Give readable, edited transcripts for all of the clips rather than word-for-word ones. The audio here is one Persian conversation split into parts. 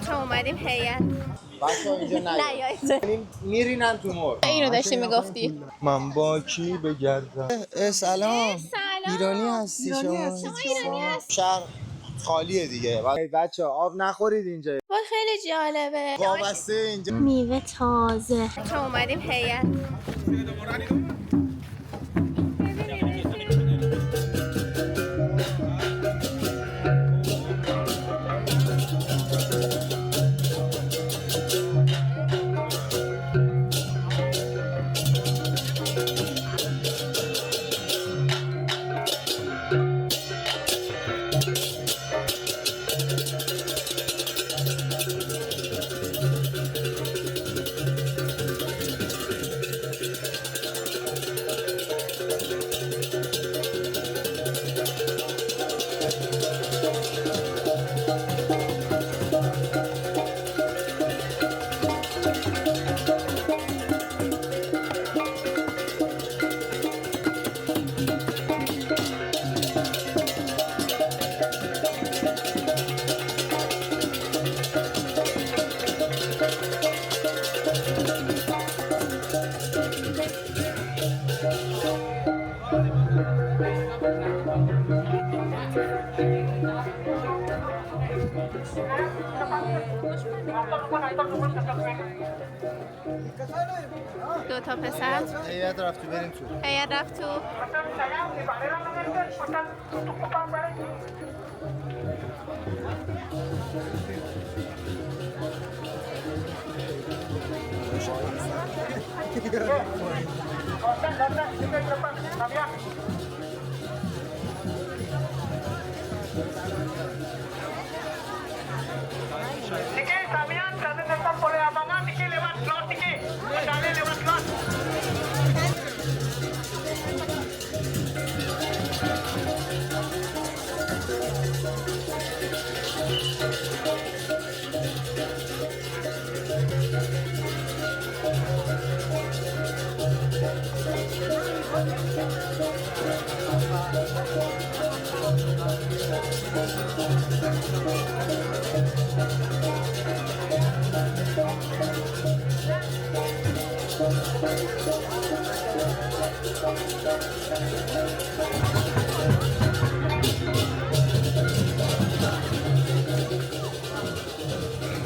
بچه اومدیم هیئت. بچه اینجا نیایید میرینن تو مور. اینو داشتی میگفتی. من با کی بگردم؟ سلام. ایرانی هستی شما؟ ایرانی هستی؟ شهر خالیه دیگه. بچه آب نخورید اینجا. وای خیلی جالبه. وابسته اینجا. میوه تازه. بچه اومدیم هیئت. دو تا پسر هیئت رفت تو بریم تو. هیئت رفت تو.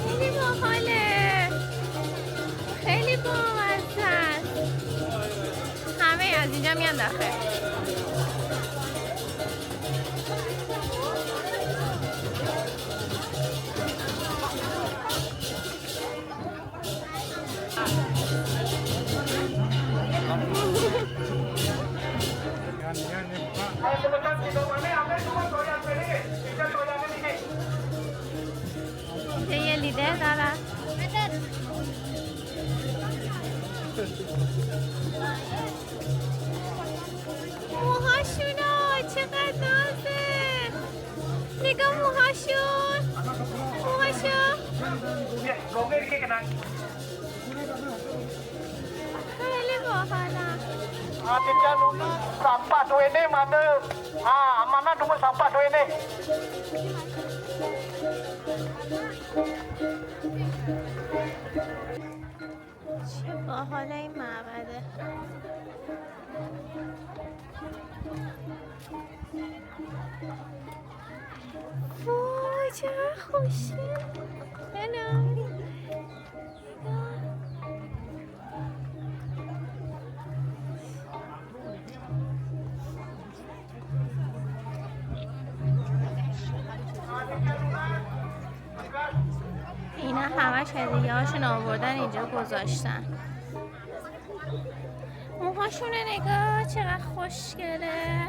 خیلی باحاله. خیلی بامزه است. همه از اینجا میان داخل. اینجا یه لیدر دارن. موهاشونا چقدر نازه. نگاه موهاشون. موهاشون خیلی باحالن. sampah tu ini mana? Mana nomor sampah tu ini? چه باحاله این معبده. وای چقدر خوشگل. هلو. اینا همش هدیه هاشون آوردن اینجا گذاشتن. موهاشون نگاه چقدر خوشگله.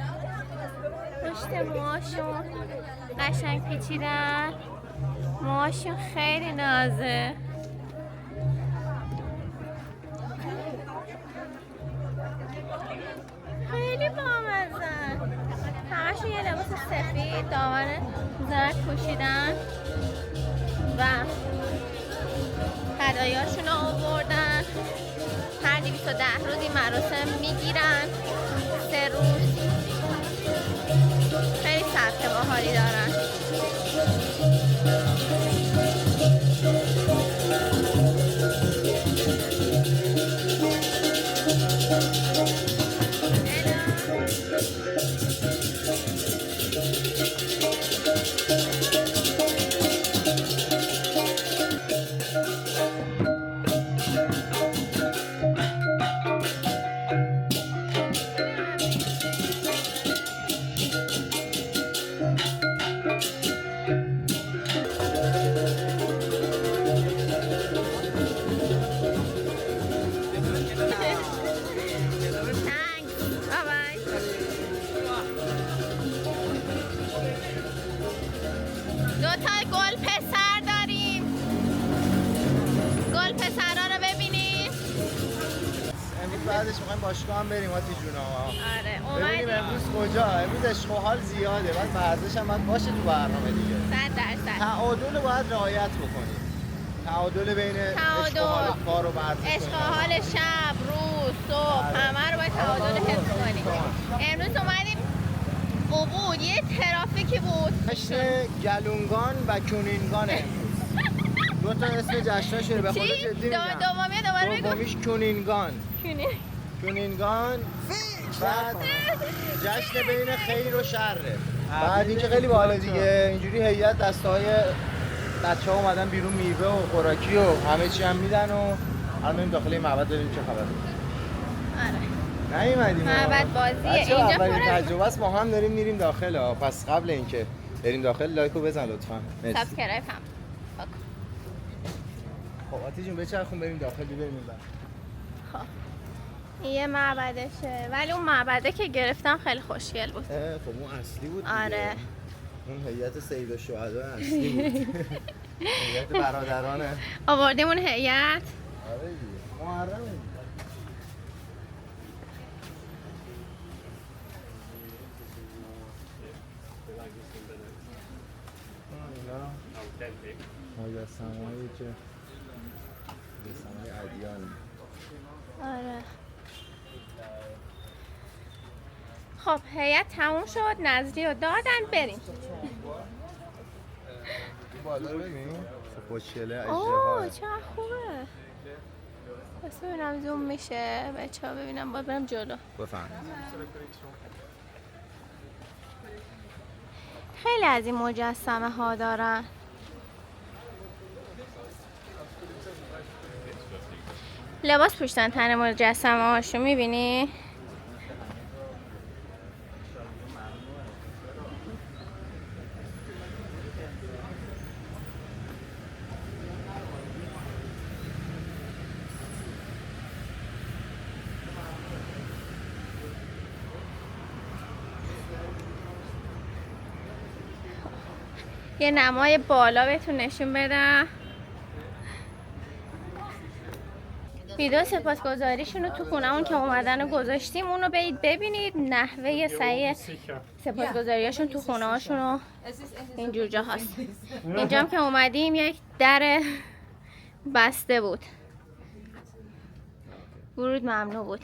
پشت موهاشون قشنگ پیچیدن. موهاشون خیلی نازه. خیلی بامزن. همشون یه لباس سفید دامن زرد پوشیدن و هدایاشون رو آوردن. هر 210 روز این مراسم میگیرن. 3 روز. خیلی سبک باحالی دارن. بعدش میخوایم باشگاه هم بریم آتی جونا. آره ببینیم اومدیم امروز کجا. امروز عشق و حال زیاده، بعد ورزش هم باید باشه تو برنامه دیگه. 100%. تعادل رو باید رعایت بکنیم. تعادل بین عشق و حال کار و ورزش. عشق و حال شب، روز، صبح همه رو باید تعادل حفظ کنیم. امروز اومدیم عبور، یه ترافیکی بود. جشن گلونگان و کنینگان امروز. دو تا اسم جشنا شده، به خدا چی؟ جدی میگم. دومیه دوباره بگو. دومیش کنینگان. کنینگان بعد جشن بین خیر و شره. بعد اینکه خیلی باحال دیگه، اینجوری هیئت دسته‌های بچه‌ها اومدن بیرون میوه و خوراکی و همه چی هم میدن و الان بریم داخل این معبد ببینیم چه خبره. آره. نیومدیم. معبد بازیه. اینجا اولین پر از تجربه است، ما هم داریم میریم داخل ها. پس قبل اینکه بریم داخل لایکو بزن لطفاً. مرسی. سابسکرایب هم. خب آتی جون بچرخون بریم داخل ببینیم بعد. خب. این یه معبدشه، ولی اون معبده که گرفتم خیلی خوشگل بود. خب اون اصلی بود دیگه. آره. اون هیئت سید الشهدا اصلی بود. هیئت برادرانه. آوردیم اون هیئت. آره دیگه. محرمه. مجسمه‌هایی که مجسمه ادیان. آره. خب هیئت تموم شد، نظری رو دادن بریم. بالا رو ببین. خوشگله اوه اژدها. چه خوبه. بس ببینم زوم میشه بچه‌ها ببینم، باید برم جلو. بفهم. خیلی از این مجسمه ها دارن. لباس پوشتن تن مجسمه هاشو میبینی؟ یه نمای بالا بهتون نشون بدم. ویدیو سپاسگزاریشون رو تو خونمون که اومدن و گذاشتیم، اونو برید ببینید نحوه صحیح سپاسگزاریاشون تو خونه هاشون و اینجور جا هست. اینجا هم که اومدیم یک در بسته بود، ورود ممنوع بود.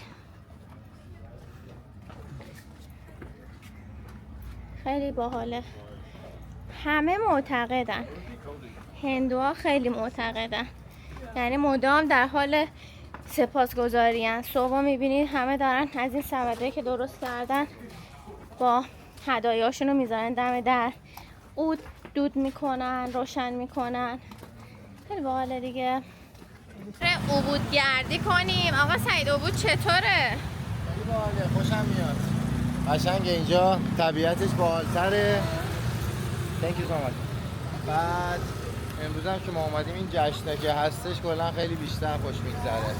خیلی باحاله. همه معتقدن، هندوها خیلی معتقدن، یعنی مدام در حال سپاسگزاری ان. صبح میبینید همه دارن از این سبدایی که درست کردن با هدایاشون رو میذارن دم در، عود دود میکنن، روشن میکنن. خیلی باحاله دیگه. عبود گردی کنیم. آقا سعید عبود چطوره؟ خیلی باحاله، خوشم میاد. قشنگه اینجا، طبیعتش باحال‌تره. Thank you so much. بعد امروز هم که ما اومدیم این جشنه که هستش کلا خیلی بیشتر خوش میگذره.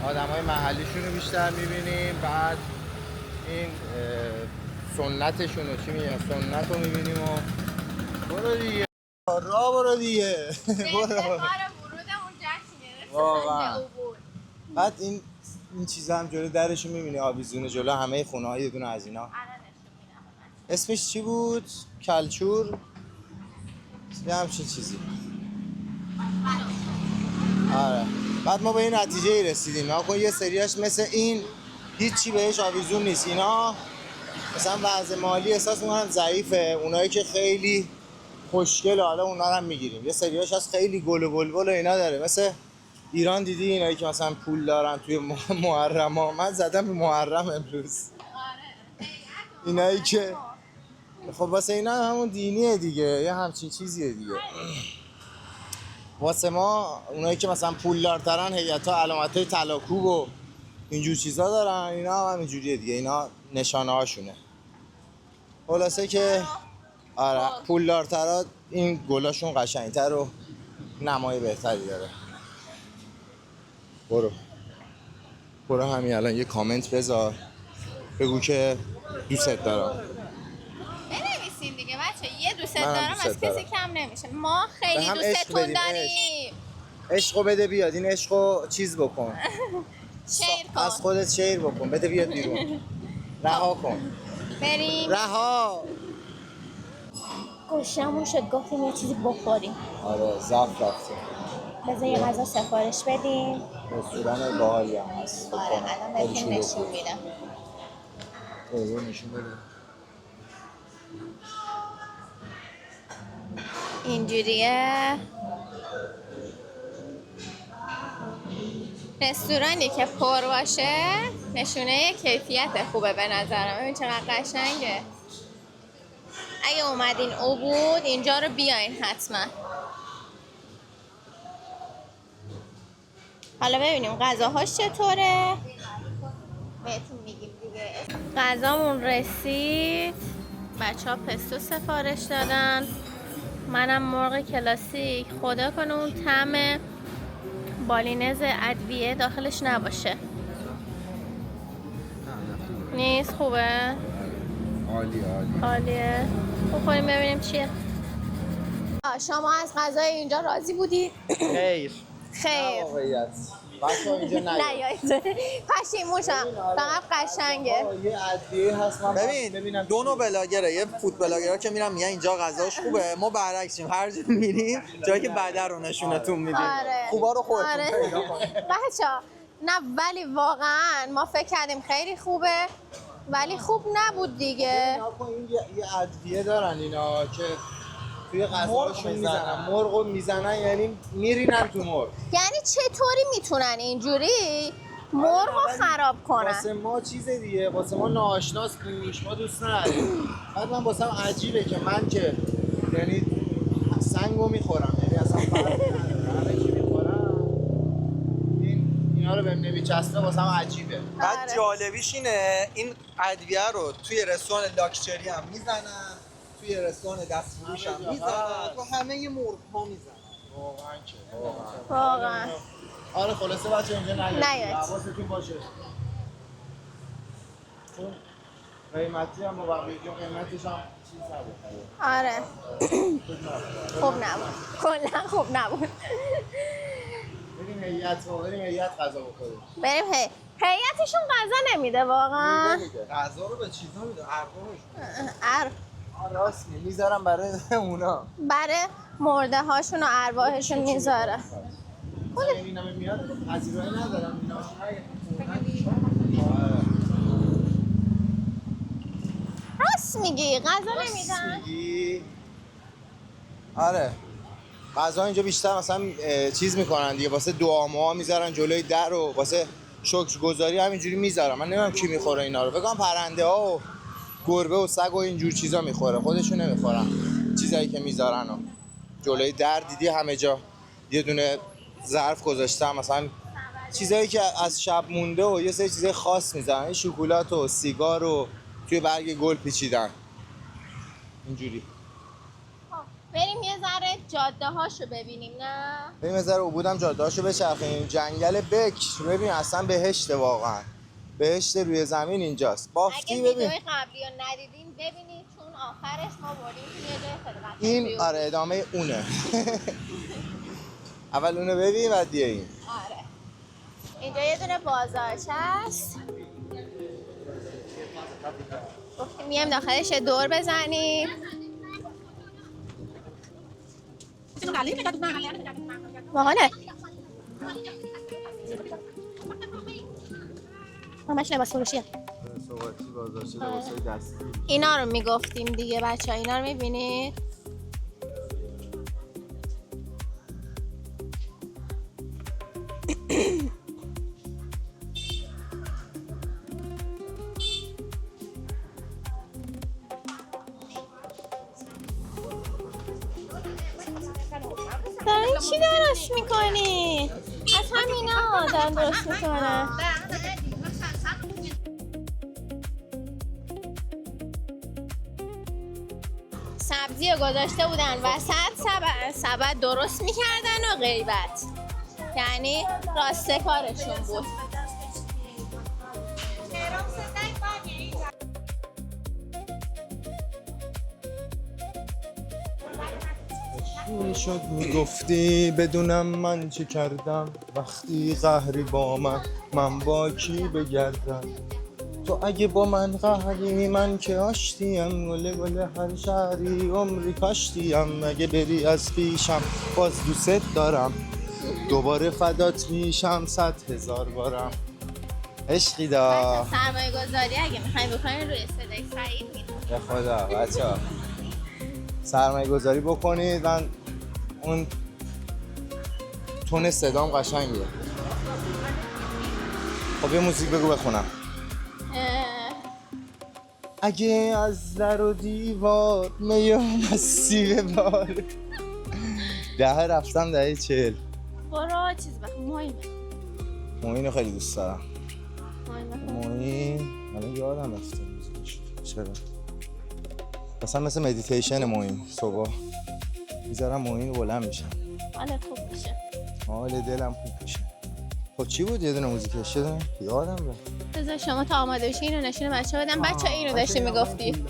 آدمای محلیشون رو بیشتر میبینیم، بعد این سنتشون رو چی میگن، سنت رو میبینیم و برو دیگه را برو دیگه برو واقعا. بعد این چیزا هم جلو درشون میبینی، آویزون جلو همه خونه های یه دونه از اینا. اسمش چی بود؟ کلچور؟ یه همچین چیزی. آره. بعد ما به این نتیجه رسیدیم، ناکن یه سریاش مثل این هیچی بهش آویزون نیست. اینا مثلا وضع مالی احساس میکنم ضعیفه، اونایی که خیلی خوشگل حالا اونا رو هم میگیریم. یه سریاش هست خیلی گل و بلبل و اینا داره، مثل ایران دیدی اینایی که مثلا پول دارن توی محرم ها. من زدم به محرم امروز. اینایی که خب واسه اینا همون دینیه دیگه، یه همچین چیزیه دیگه. واسه ما اونایی که مثلا پولدارترن هیئت‌ها علامت‌های طلاکوب و اینجور چیزا دارن، اینا هم اینجوریه دیگه، اینا نشانه هاشونه. خلاصه که آره پولدارترها این گلاشون قشنگتر و نمای بهتری داره. برو همین الان یه کامنت بذار بگو که دوست دارم. بنویسین دیگه بچه، یه دوست دارم از کسی کم نمیشه. ما خیلی دوستتون داریم. عشقو بده بیاد، این عشقو چیز بکن. شیر کن. از خودت شیر بکن، بده بیاد بیرون. رها کن. بریم. رها. گوشمون شد گفتیم یه چیزی بخوریم. آره زفت رفتیم. بذار یه غذا سفارش بدیم. رستوران باحالی هم هست. آره الان بهتون نشون میدم. نشون بده. اینجوریه. رستورانی که پر باشه نشونه کیفیت خوبه به نظرم. ببین چقدر قشنگه. اگه اومدین عبود اینجا رو بیاین حتما. حالا ببینیم غذاهاش چطوره. بهتون میگیم دیگه. غذامون رسید. بچه ها پستو سفارش دادن. منم مرغ کلاسیک. خدا کنه اون طعم بالینز ادویه داخلش نباشه. نیست خوبه؟ عالیه. بخوریم ببینیم چیه. شما از غذای اینجا راضی بودید؟ خیر. خیر. بچه‌ها اینجا نیایید. پشیمونشم. فقط قشنگه. یه ادویه هست من ببین دو نوع بلاگره، یه فود بلاگرها که میرن میگن اینجا غذاش خوبه، ما برعکسیم، هر جا میریم جایی که بده رو نشونتون میدیم. آره. خوبا رو خودتون آره. پیدا کنید. بچه‌ها نه ولی واقعا ما فکر کردیم خیلی خوبه ولی خوب نبود دیگه. این یه ادویه دارن اینا که توی غذاشون میزنن، مرغو میزنن، یعنی میرینن تو مرغ. یعنی چطوری میتونن اینجوری مرغو خراب کنن؟ واسه ما چیز دیگه، واسه ما ناآشناست بوش، ما دوست نداریم. بعد من واسم عجیبه که من که یعنی سنگو میخورم، یعنی اصلا فرق نداره، همه چی میخورم، اینا رو بهم نمیچسبه، واسم عجیبه. بعد جالبیش اینه این ادویه رو توی رستوران لاکچری هم میزنن، توی رستوران دستفروش هم میزنن، تو همه مرغ ها میزنن. واقعا. آره خلاصه بچه اینجا نیاید. حواستون باشه. چون قیمتی هم با بقیه جا قیمتش هم چیز نبود. آره. خوب نبود. کلا خوب نبود. بریم هیئت غذا بخوریم. بریم هیئتشون غذا نمیده واقعا. غذا رو به چیزا میده، اربابشون. راست میذارم برای اونا. برای مرده هاشون و ارواحشون میذاره. اینا میاد پذیرایی ندارم اینا. راست میگی غذا نمیدن. آره غذا اینجا بیشتر مثلا چیز میکنن دیگه، واسه دعاموها میذارن جلوی در و واسه شکرگزاری همینجوری میذارن. من نمیدونم کی میخوره اینا رو، بگم پرنده ها و گربه و سگ و اینجور چیزا میخوره، خودشون نمیخورن چیزایی که میذارن. و جلوی در دیدی همه جا یه دونه ظرف گذاشتم مثلا چیزایی که از شب مونده و یه سری چیزای خاص میذارن، شکلات و سیگار و توی برگ گل پیچیدن اینجوری. بریم یه ذره جاده هاشو ببینیم. نه بریم یه ذره عبودم جاده هاشو بچرخیم. جنگل بکر ببین اصلا بهشته، واقعا بهشت روی زمین اینجاست. بافتی اگه ببین ویدیوی قبلی رو ندیدین ببینید چون آخرش ما بردیم توی یه جای خیلی قشنگ. این آره ادامه اونه. اول اونو ببین بعد بیاین. آره اینجا یه دونه بازارچه هست، گفتیم میایم داخلش دور بزنیم. باحاله. همش لباس فروشیه. سوغاتی بازارچه لباسای دستی. اینا رو میگفتیم دیگه بچه ها، اینا رو میبینید. دارین چی درست میکنی؟ از همینا دارن درست میکنن. سبزی رو گذاشته بودن وسط، سبد درست میکردن و غیبت، یعنی راسته کارشون بود. میشد میگفتی بدونم من چه کردم وقتی قهری با من با کی بگردم تو اگه با من قهری من که آشتیم گله گله هر شهری عمری کاشتیم اگه بری از پیشم باز دوست دارم دوباره فدات میشم 100,000 بارم عشقی دا سرمایه گذاری اگه میخوایم بکنین روی صدای سعید میدونم به خدا بچه ها سرمایه گذاری بکنید من اون تون صدام قشنگه خب یه موزیک بگو بخونم اگه از در و دیوار میام از سیب بار دهه رفتم دهه 40 برو چیز بخون موین رو خیلی دوست دارم بخون موین الان یادم رفته موزیکش چرا مثلا مثل مدیتیشن موین صبح میذارم موین بلند میشم حالت خوب میشه حال دلم خوب میشه خب چی بود یه دونه موزیکش شده یادم رفت بذار شما تا آماده بشین اینو نشون بچه بدم بچه اینو داشتی میگفتی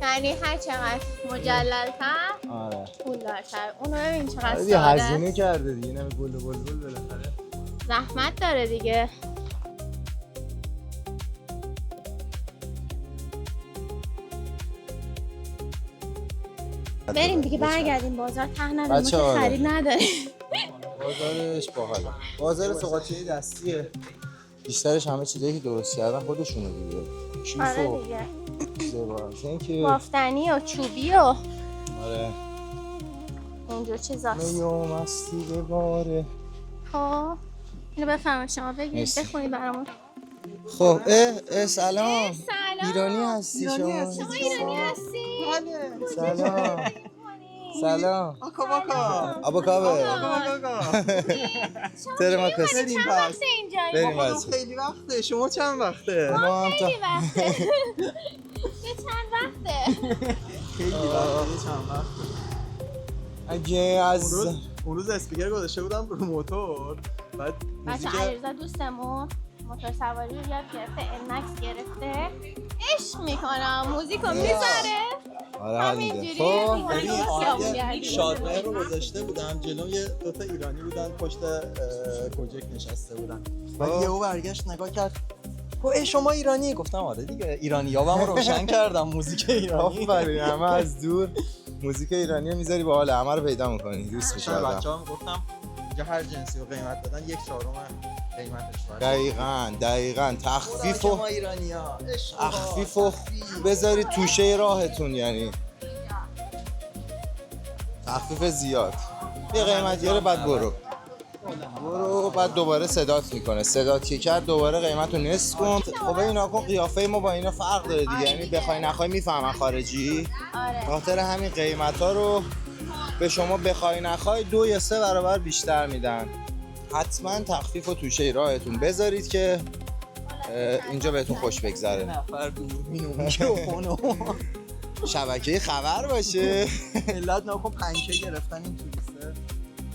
یعنی هر چقدر مجلل‌تر آره پولدارتر اونو ببین چقدر آره ساده دیگه است هزینه کرده دیگه اینم گل بالاخره زحمت داره دیگه بریم دیگه برگردیم بازار ته نداریم ما بچه‌ها، که خرید نداریم بازارش باحاله بازار سوغاتی دستیه بیشترش همه چیزایی که درست کردن خودشونه دیگه کیف آره و دیگه زبا بافتنی و چوبی و آره اینجور چیزاست میوم مستی به باره خب اینو بفرمایید شما بگید مرسی. بخونید برامون خب سلام سلام ایرانی هستی شما شما ایرانی هستی؟ سلام سلام آکا باکا آباکابه تره ما کسی بریم چند پس وقت اینجایی؟ بریم ما بچه خیلی وقته شما چند وقته ما هم تا خیلی وقته یه چند وقته خیلی وقته چند وقته اگه از اون روز اسپیکر گذاشته بودم رو موتور بعد بچه موزیک علیرضا دوستمون موتور سواری رو یاد گرفته المکس گرفته عشق میکنم موزیکو میذاره آره حال میده همینجوری خب ببین آهنگ آهنگ شادمهر رو گذاشته بودم جلو یه دوتا ایرانی بودن پشت کوجک نشسته بودن بعد یهو برگشت نگاه کرد گفت ای شما ایرانی گفتم آره دیگه ایرانیابم رو روشن کردم موزیک ایرانی آفرین همه از دور موزیک ایرانی رو میذاری با حال همه رو پیدا میکنی دوست میشه شاید آدم بچه‌ها میگفتم اینجا هر جنسی رو قیمت بدن 1/4 قیمتش باشه دقیقاً تخفیف و ما ایرانی‌ها تخفیف و بذارید توشه راهتون یعنی تخفیف زیاد یه قیمتیه رو بعد برو بعد دوباره صدات میکنه صدات که کرد دوباره قیمت رو نصف کن خب اینا کن قیافه ما با اینا فرق داره دیگه یعنی بخوای نخوای میفهمن خارجی آره خاطر همین قیمت ها رو به شما بخوای نخوای 2 یا 3 برابر بیشتر میدن حتما تخفیف و توشه راهتون بذارید که اینجا بهتون خوش بگذره نفر دوربین و میکروفون و شبکه خبر باشه ملت ناکن پنکه گرفتن این توریسته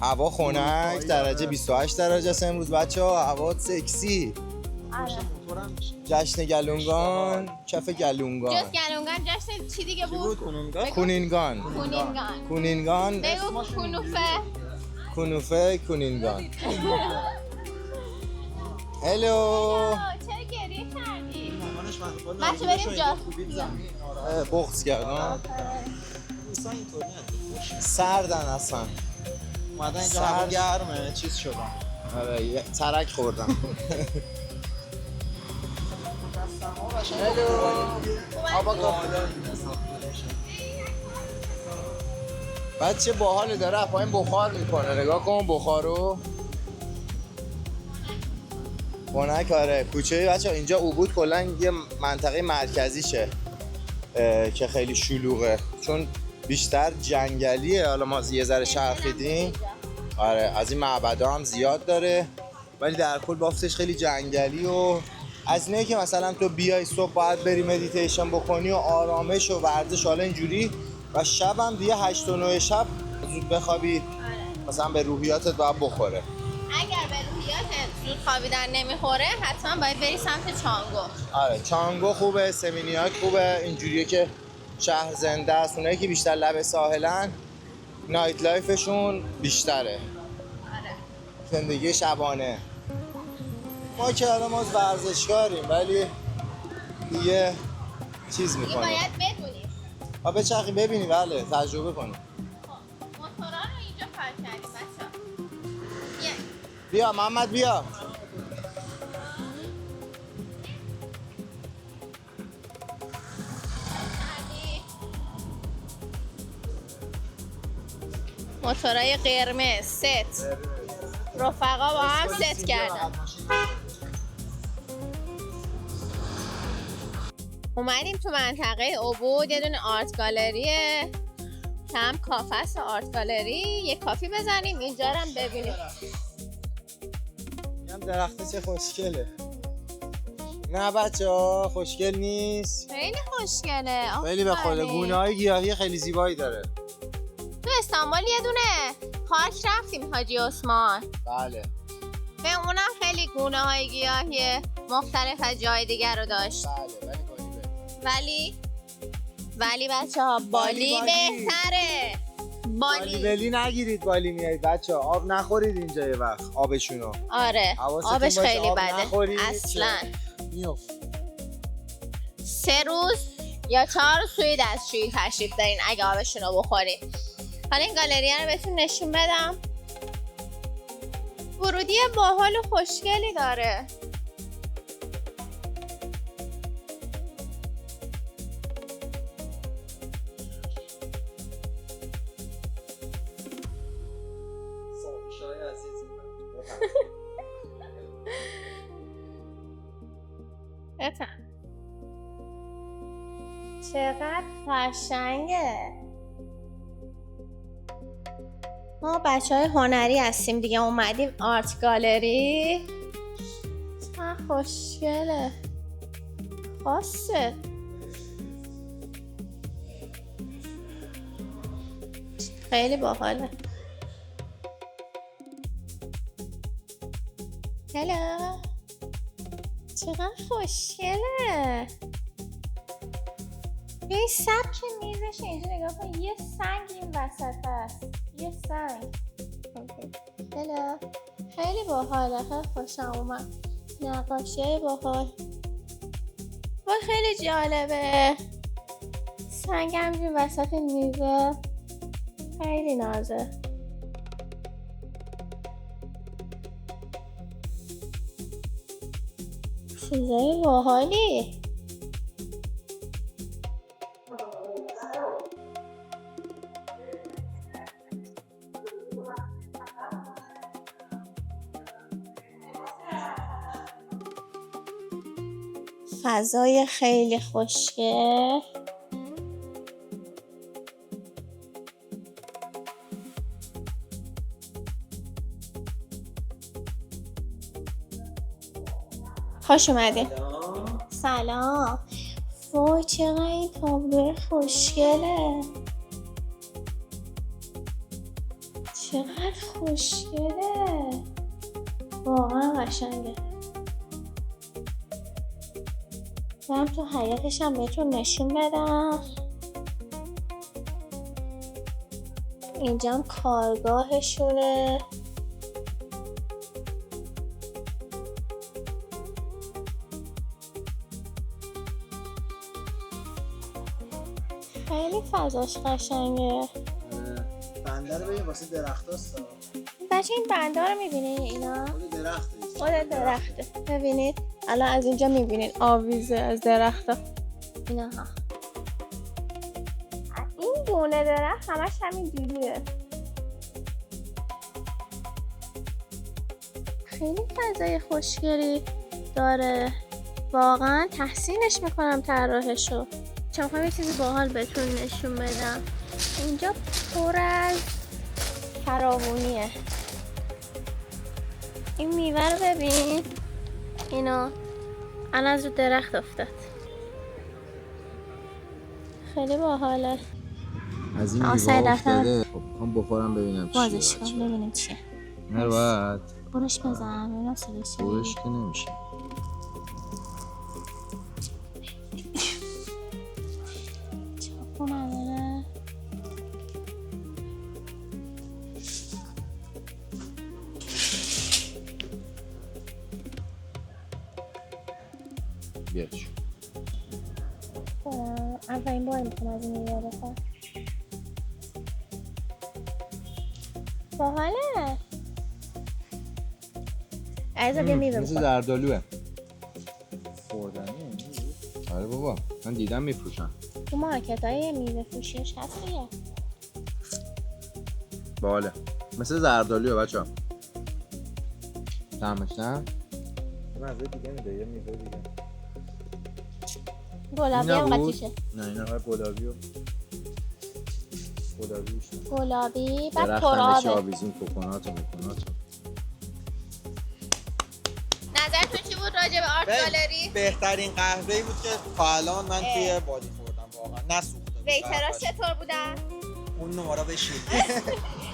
هوا خنک درجه 28 درجه است امروز بچه‌ها هوا سکسی آره جشن گلونگان کف گلونگان جز گلونگان جشن چی دیگه بود؟ کونینگان کونینگان بگو کونوفه کونینگان هلو چرا گریه کردی؟ بچه بریم جا بغض کردم سردن اصلا اومدن اینجا هوا گرمه چیز شدن آره یه ترک خوردم بچه باحال داره پایین بخار میکنه نگاه کن بخارو خنک آره کوچه بچه اینجا عبود کلا یه منطقه مرکزیشه که خیلی شلوغه چون بیشتر جنگلیه حالا ما یه ذره چرخیدیم آره از این معبدها هم زیاد داره ولی در کل بافتش خیلی جنگلی و از اینه که مثلا تو بیای صبح باید بری مدیتیشن بکنی و آرامش و ورزش حالا اینجوری و شب هم دیگه 8 و 9 شب زود بخوابی مثلا به روحیاتت باید بخوره اگر به روحیاتت زود خوابیدن نمیخوره حتما باید بری سمت چانگو آره چانگو خوبه سمینیاک خوبه اینجوریه که شهر زنده است. اونایی که بیشتر لب ساحلن نایت لایفشون بیشتره، زندگی شبانه. ما که الان ما ورزشکاریم ولی دیگه چیز میکنیم، باید بدونیم. بچرخیم ببینیم، بله تجربه کنیم. موتورا رو اینجا پارک کردیم بچه‌ها. بیا محمد بیا. موتورای قرمز ست، رفقا با هم ست کردن. اومدیم تو منطقه عبود، یه دونه آرت گالریه که هم کافه است آرت گالری. یه کافی بزنیم اینجا رو هم ببینیم. هم درخته چه خوشگله. نه بچه ها خوشگل نیست؟ خیلی خوشگله. خیلی به خدا گونه های گیاهی خیلی زیبایی داره. تو استانبول یه دونه پارک رفتیم حاجی عثمان. بله. به اونم خیلی گونه های گیاهی مختلف از جای دیگر رو داشت. بله ولی بچه ها بالی بهتره. بالی نگیرید، بالی میایید بچه ها آب نخورید اینجا یه وقت آبشونو. آره آبش خیلی بده اصلا. میفت 3 روز یا 4 روز توی دستشویی تشریف دارین اگه آبشونو بخورید. حالا این گالری رو بهتون نشون بدم. ورودی باحال و خوشگلی داره. چقدر قشنگه. ما بچه‌های هنری هستیم دیگه، اومدیم آرت گالری. چقدر خوشگله، خاصه. خیلی باحاله. هلو، چقدر خوشگله. این سبک میزش اینجا نگاه کن، یه سنگ این وسط هست، یه سنگ. هلو، خیلی باحاله، خیلی خوشم اومد. نقاشی باحال و خیلی جالبه. سنگ همجور وسط میزه، خیلی نازه. چیزای باحالی. فضای خیلی خوشگل. خوش اومدین. سلام. وای چقدر این تابلو خوشگله. چقدر خوشگله. واقعا قشنگه. برم تو حیاتش هم بهتون نشون بدم. اینجا هم کارگاهشونه. خیلی فضاش قشنگه. بنده رو ببین واسه درختاست. بچه این بنده رو میبینید اینا؟ خود درخته. ببینید الان از اینجا میبینید آویزه از درختا اینا ها. این دونه درخت همش همین جوریه. خیلی فضای خوشگلی داره. واقعا تحسینش میکنم طراحشو. چون میخوام یه چیزی باحال بهتون نشون بدم. اینجا پر از فراوونیه. این میوه رو ببین، اینا الان از رو درخت افتاد. خیلی باحاله. از این میوه افتاده. خب هم بخورم ببینم چیه. بازش کن ببینیم چیه. نروید برش بزن ببینم صداش چیه. برش که نمیشه. بیارش. اولین بار میخوام از این میوه بخورم. باحاله. عزیزم یه میوه مثل بخور. زردالوه. خوردنی آره بابا من دیدم میفروشن. تو مارکت های میوه فروشیش هست دیگه. باحاله. مثل زردالوه بچه‌ها. طعمش نه؟ مزه دیگه میده، یه میوه دیگه. گلابی هم قطیشه. نه اینا گلابی و گلابیش گلابی بعد درخت ترابه. آویزون کوکونات و میکنات. نظرتون چی بود راجع به آرت گالری؟ بهترین قهوه‌ای بود که تا الان من توی بالی خوردم، واقعا نسوخته بود. ویتراش چطور بودن؟ اون نمره بشین.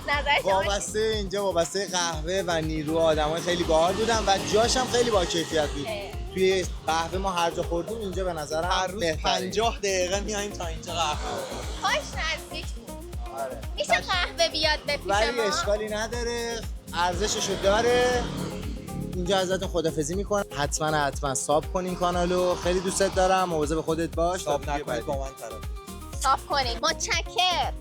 نظر شما چی؟ وابسته اینجا وابسته قهوه و نیرو آدمای خیلی باحال بودن و جاش هم خیلی با کیفیت بود. توی قهوه ما هر جا خوردیم اینجا به نظرم هر روز بهتره. 50 دقیقه میایم تا اینجا قهوه. کاش نزدیک بود. آره. میشه قهوه بیاد به پیش ولی ما؟ اشکالی نداره، ارزششو داره. اینجا ازتون خدافظی میکنم. حتما ساب کن این کانالو. خیلی دوستت دارم. مواظب خودت باش. ساب نکنید با من طرف. صاف کنید. متشکرم.